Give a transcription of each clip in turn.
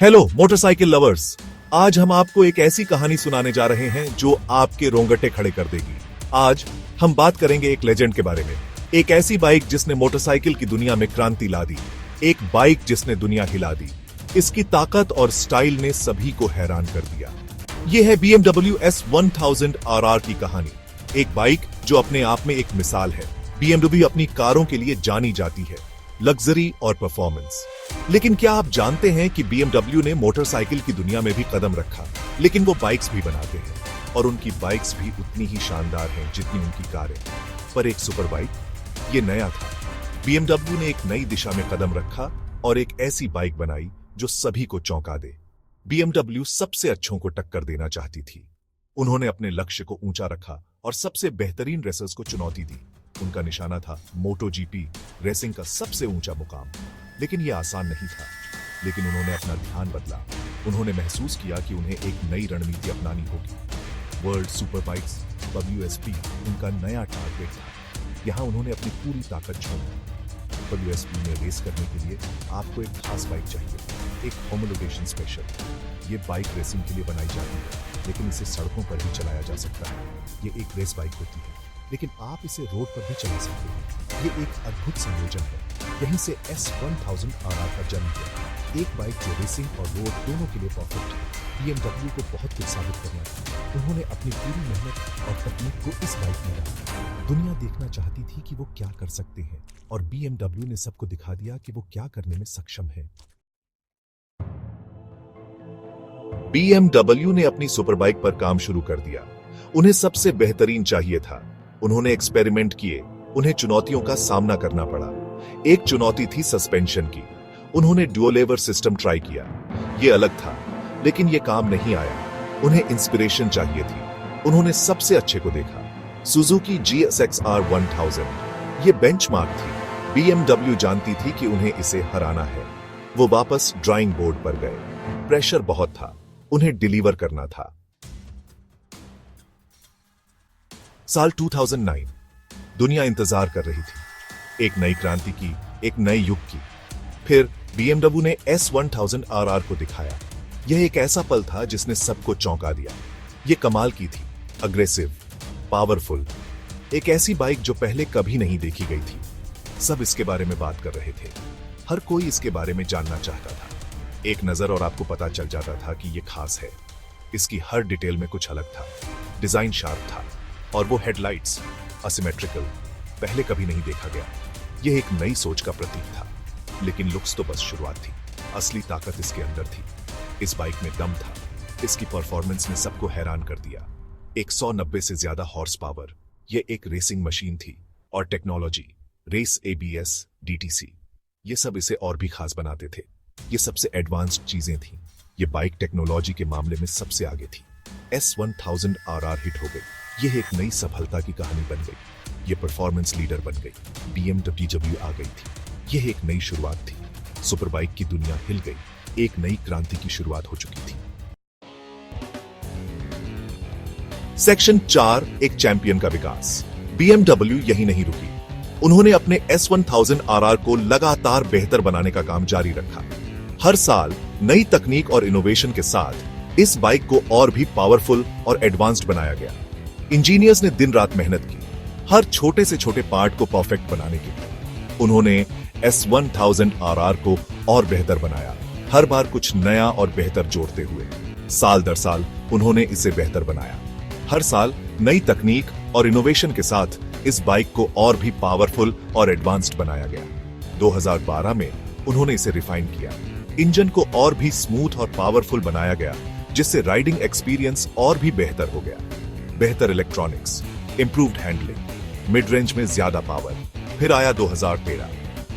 Hello motorcycle lovers. आज हम आपको एक ऐसी कहानी सुनाने जा रहे हैं जो आपके रोंगटे खड़े कर देगी। आज हम बात करेंगे एक लेजेंड के बारे में, एक ऐसी बाइक जिसने मोटरसाइकिल की दुनिया में क्रांति ला दी, एक बाइक जिसने दुनिया हिला दी। इसकी ताकत और स्टाइल ने सभी को हैरान कर दिया। यह है BMW S1000 RR की कहानी, एक बाइक जो अपने आप में एक मिसाल है। BMW अपनी कारों के लिए जानी जाती है, लग्जरी और परफॉर्मेंस। लेकिन क्या आप जानते हैं कि BMW ने मोटरसाइकिल की दुनिया में भी कदम रखा, लेकिन वो बाइक्स भी बनाते हैं और उनकी बाइक्स भी उतनी ही शानदार हैं जितनी उनकी कारें। पर एक सुपर बाइक, ये नया था। BMW ने एक नई दिशा में कदम रखा और एक ऐसी बाइक बनाई जो सभी को चौंका दे। BMW सबसे अच्छों को टक्कर देना चाहती थी। उन्होंने अपने लक्ष्य को ऊंचा रखा और सबसे बेहतरीन रेसर्स को चुनौती दी। उनका निशाना था MotoGP, रेसिंग का सबसे ऊंचा मुकाम। लेकिन यह आसान नहीं था। लेकिन उन्होंने अपना ध्यान बदला। उन्होंने महसूस किया कि उन्हें एक नई रणनीति अपनानी होगी। वर्ल्ड सुपर बाइक्स WSP उनका नया टारगेट था। यहां उन्होंने अपनी पूरी ताकत झोंकी। WSP में रेस करने के लिए आपको एक खास बाइक चाहिए, एक होमोलोगेशन स्पेशल। ये बाइक रेसिंग के लिए बनाई जाती है, लेकिन इसे सड़कों पर ही चलाया जा सकता है। ये एक रेस बाइक होती है, लेकिन आप इसे रोड पर भी चला सकते हैं। ये एक अद्भुत संयोजन है। यहीं से S1000 RR का जन्म हुआ, एक बाइक जो रेसिंग और रोड दोनों के लिए परफेक्ट है। BMW को बहुत कुछ साबित करना था। उन्होंने अपनी पूरी मेहनत और तकनीक को इस बाइक में डाला। दुनिया देखना चाहती थी कि वो क्या कर सकते हैं, और BMW ने सबको दिखा दिया कि वो क्या करने में सक्षम है। BMW ने अपनी सुपर बाइक पर काम शुरू कर दिया। उन्हें सबसे बेहतरीन चाहिए था। उन्होंने एक्सपेरिमेंट किए, उन्हें चुनौतियों का सामना करना पड़ा। एक चुनौती थी सस्पेंशन की। उन्होंने ड्यूल लेवर सिस्टम ट्राई किया। यह अलग था, लेकिन यह काम नहीं आया। उन्हें इंस्पिरेशन चाहिए थी। उन्होंने सबसे अच्छे को देखा, सुजुकी GSX-R 1000। यह बेंचमार्क थी। BMW जानती थी कि उन्हें इसे हराना है। वो वापस ड्राइंग बोर्ड पर गए। प्रेशर बहुत था, उन्हें डिलीवर करना था। साल 2009, दुनिया इंतजार कर रही थी, एक नई क्रांति की, एक नए युग की। फिर BMW ने S1000 RR को दिखाया। यह एक ऐसा पल था जिसने सबको चौंका दिया। यह कमाल की थी, अग्रेसिव, पावरफुल, एक ऐसी बाइक जो पहले कभी नहीं देखी गई थी। सब इसके बारे में बात कर रहे थे। हर कोई इसके बारे में जानना चाहता था। एक नजर और आपको पता चल जाता था कि यह खास है। इसकी हर डिटेल में कुछ अलग था। डिजाइन शार्प था, और वो हेडलाइट्स असिमेट्रिकल, पहले कभी नहीं देखा गया। यह एक नई सोच का प्रतीक था। लेकिन लुक्स तो बस शुरुआत थी। असली ताकत इसके अंदर थी। इस बाइक में दम था। इसकी परफॉर्मेंस ने सबको हैरान कर दिया। 190 से ज्यादा हॉर्स पावर। यह एक रेसिंग मशीन थी। और टेक्नोलॉजी, रेस ABS, DTC, ये सब इसे और भी खास बनाते थे। ये सबसे एडवांस्ड चीजें थी। ये बाइक टेक्नोलॉजी के मामले में सबसे आगे थी। S1000 RR हिट हो गई। यह एक नई सफलता की कहानी बन गई। यह परफॉर्मेंस लीडर बन गई। BMW आ गई थी। यह एक नई शुरुआत थी। सुपर बाइक की दुनिया हिल गई। एक नई क्रांति की शुरुआत हो चुकी थी। सेक्शन 4, एक चैंपियन का विकास। BMW यही नहीं रुकी। उन्होंने अपने S1000 RR को लगातार बेहतर बनाने का काम जारी रखा। हर साल नई तकनीक और इनोवेशन के साथ इस बाइक को और भी पावरफुल और एडवांस्ड बनाया गया। इंजीनियर्स ने दिन रात मेहनत की, हर छोटे से छोटे पार्ट को परफेक्ट बनाने के लिए। उन्होंने S1000 RR को और बेहतर बनाया, हर बार कुछ नया और बेहतर जोड़ते हुए। साल दर साल उन्होंने इसे बेहतर बनाया। हर साल नई तकनीक और इनोवेशन के साथ इस बाइक को और भी पावरफुल और एडवांस्ड बनाया गया। 2012 में उन्होंने इसे रिफाइन किया। इंजन को और भी स्मूथ और पावरफुल बनाया गया, जिससे राइडिंग एक्सपीरियंस और भी बेहतर हो गया। बेहतर electronics, improved handling, mid range में ज्यादा पावर। फिर आया 2013।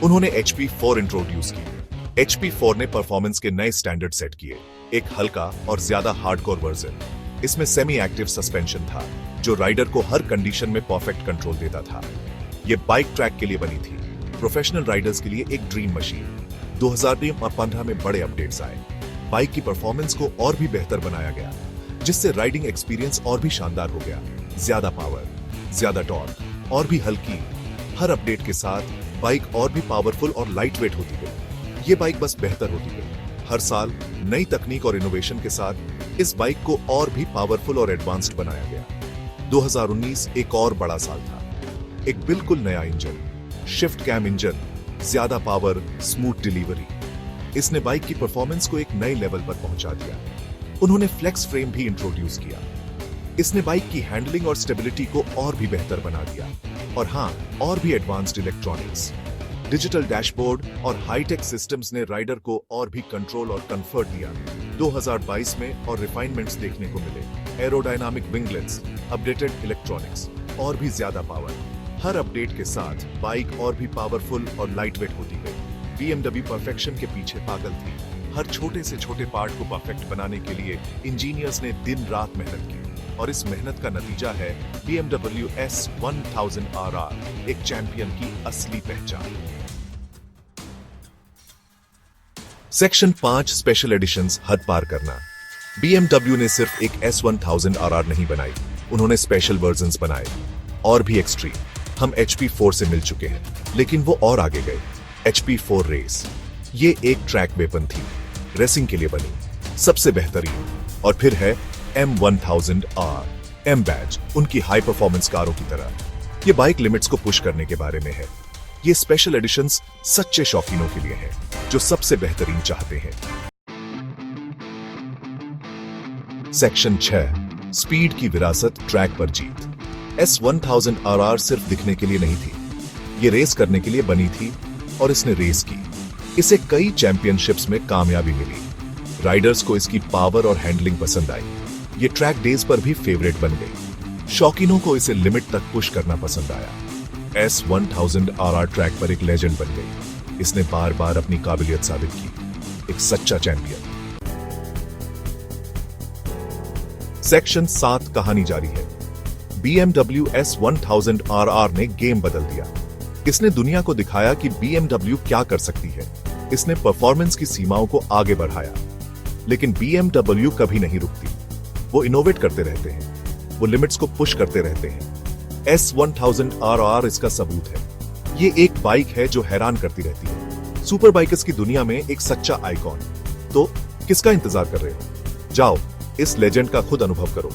उन्होंने HP4 इंट्रोड्यूस की। HP4 ने परफॉर्मेंस के नए स्टैंडर्ड सेट किए। एक हल्का और ज्यादा हार्डकोर वर्जन। इसमें सेमी एक्टिव सस्पेंशन था, जो राइडर को हर कंडीशन में परफेक्ट कंट्रोल देता था। यह बाइक ट्रैक के लिए बनी थी, प्रोफेशनल राइडर्स के लिए एक ड्रीम मशीन। 2015 में बड़े अपडेट्स आए। बाइक की परफॉर्मेंस को और भी बेहतर बनाया गया, जिससे राइडिंग एक्सपीरियंस और भी शानदार हो गया। ज्यादा पावर, ज्यादा टॉर्क, और भी हल्की। हर अपडेट के साथ बाइक और भी पावरफुल और लाइट वेट होती गई। ये बाइक बस बेहतर होती गई। हर साल नई तकनीक और इनोवेशन के साथ इस बाइक को और भी पावरफुल और एडवांस्ड बनाया गया। 2019 एक और बड़ा साल था। एक बिल्कुल नया इंजन, शिफ्ट कैम इंजन, ज्यादा पावर, स्मूथ डिलीवरी। इसने बाइक की परफॉर्मेंस को एक नए लेवल पर पहुंचा दिया। उन्होंने फ्लेक्स फ्रेम भी इंट्रोड्यूस किया। इसने बाइक की हैंडलिंग और स्टेबिलिटी को और भी बेहतर बना दिया। और हां, और भी एडवांस्ड इलेक्ट्रॉनिक्स, डिजिटल डैशबोर्ड और हाईटेक सिस्टम्स ने राइडर को और भी कंट्रोल और कंफर्ट दिया। 2022 में और रिफाइनमेंट्स देखने को मिले। एरोडायनामिक विंगलेट्स, अपडेटेड इलेक्ट्रॉनिक्स, और भी ज्यादा पावर। हर अपडेट के साथ बाइक और भी पावरफुल और लाइटवेट होती गई। BMW परफेक्शन के पीछे पागल थी। हर छोटे से छोटे पार्ट को परफेक्ट बनाने के लिए इंजीनियर्स ने दिन रात मेहनत की, और इस मेहनत का नतीजा है BMW S1000 RR, एक चैंपियन की असली पहचान। सेक्शन 5 स्पेशल एडिशंस हद पार करना। BMW ने सिर्फ एक S1000 RR नहीं बनाई, उन्होंने स्पेशल वर्जन्स बनाए, और भी एक्सट्रीम। हम HP4 से मिल चुके हैं, लेकिन वो और आगे गए। HP4 रेस, ये एक ट्रैक वेपन थी, रेसिंग के लिए बनी, सबसे बेहतरीन। और फिर है M1000R, M बैज, उनकी हाई परफॉर्मेंस कारों की तरह। ये बाइक लिमिट्स को पुश करने के बारे में है। ये स्पेशल एडिशंस सच्चे शौकीनों के लिए हैं, जो सबसे बेहतरीन चाहते हैं। सेक्शन 6 स्पीड की विरासत, ट्रैक पर जीत। S1000 RR सिर्फ दिखने के लिए नहीं थी, ये रेस करने के लिए बनी थी, और इसने रेस की। इसे कई चैंपियनशिप्स में कामयाबी मिली। राइडर्स को इसकी पावर और हैंडलिंग पसंद आई। ये ट्रैक डेज पर भी फेवरेट बन गई। शौकीनों को इसे लिमिट तक पुश करना पसंद आया। S1000 RR ट्रैक पर एक लेजेंड बन गई। इसने बार बार अपनी काबिलियत साबित की, एक सच्चा चैंपियन। सेक्शन 7 कहानी जारी है। BMW S1000 RR ने गेम बदल दिया। इसने दुनिया को दिखाया कि BMW क्या कर सकती है। इसने परफॉर्मेंस की सीमाओं को आगे बढ़ाया। लेकिन BMW कभी नहीं रुकती। वो इनोवेट करते रहते हैं, वो लिमिट्स को पुश करते रहते हैं। S1000 RR इसका सबूत है। ये एक बाइक है जो हैरान करती रहती है। सुपर बाइकर्स की दुनिया में एक सच्चा आइकॉन। तो किसका इंतजार कर रहे हो? जाओ, इस लेजेंड का खुद अनुभव करो।